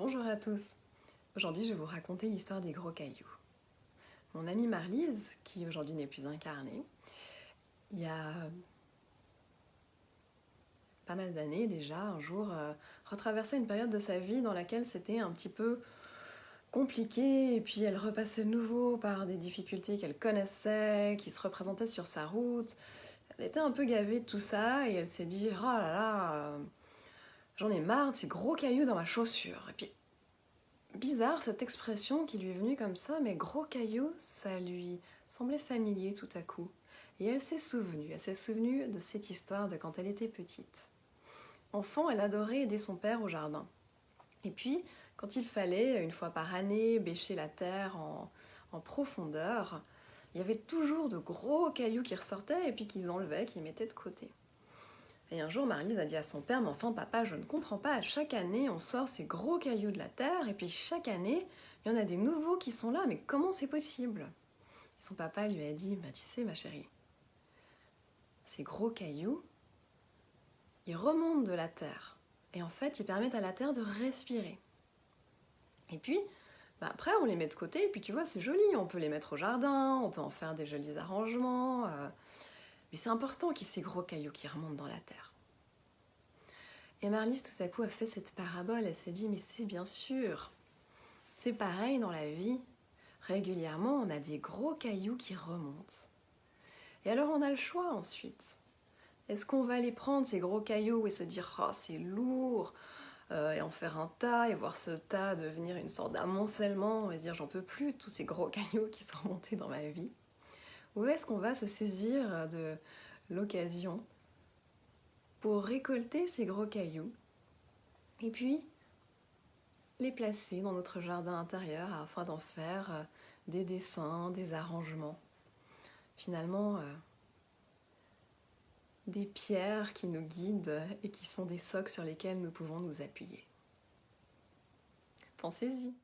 Bonjour à tous. Aujourd'hui, je vais vous raconter l'histoire des gros cailloux. Mon amie Marlise, qui aujourd'hui n'est plus incarnée, il y a pas mal d'années déjà, un jour, retraversait une période de sa vie dans laquelle c'était un petit peu compliqué, et puis elle repassait de nouveau par des difficultés qu'elle connaissait, qui se représentaient sur sa route. Elle était un peu gavée de tout ça, et elle s'est dit « Oh là là, j'en ai marre de ces gros cailloux dans ma chaussure ». Et puis, bizarre cette expression qui lui est venue comme ça, mais gros caillou, ça lui semblait familier tout à coup. Et elle s'est souvenue de cette histoire de quand elle était petite. Enfant, elle adorait aider son père au jardin. Et puis, quand il fallait, une fois par année, bêcher la terre en profondeur, il y avait toujours de gros cailloux qui ressortaient et puis qu'ils enlevaient, qu'ils mettaient de côté. Et un jour, Marlise a dit à son père « Mais enfin, papa, je ne comprends pas, à chaque année, on sort ces gros cailloux de la terre, et puis chaque année, il y en a des nouveaux qui sont là, mais comment c'est possible ?» Et son papa lui a dit « Bah, tu sais, ma chérie, ces gros cailloux, ils remontent de la terre, et en fait, ils permettent à la terre de respirer. Et puis, après, on les met de côté, et puis tu vois, c'est joli, on peut les mettre au jardin, on peut en faire des jolis arrangements, mais c'est important qu'il y ait ces gros cailloux qui remontent dans la terre. » Et Marlise, tout à coup, a fait cette parabole. Elle s'est dit, mais c'est bien sûr, c'est pareil dans la vie. Régulièrement, on a des gros cailloux qui remontent. Et alors, on a le choix ensuite. Est-ce qu'on va les prendre, ces gros cailloux, et se dire, oh, c'est lourd, et en faire un tas, et voir ce tas devenir une sorte d'amoncellement, et se dire, j'en peux plus, tous ces gros cailloux qui sont remontés dans ma vie. Ou est-ce qu'on va se saisir de l'occasion pour récolter ces gros cailloux, et puis les placer dans notre jardin intérieur afin d'en faire des dessins, des arrangements. Finalement, des pierres qui nous guident et qui sont des socles sur lesquels nous pouvons nous appuyer. Pensez-y!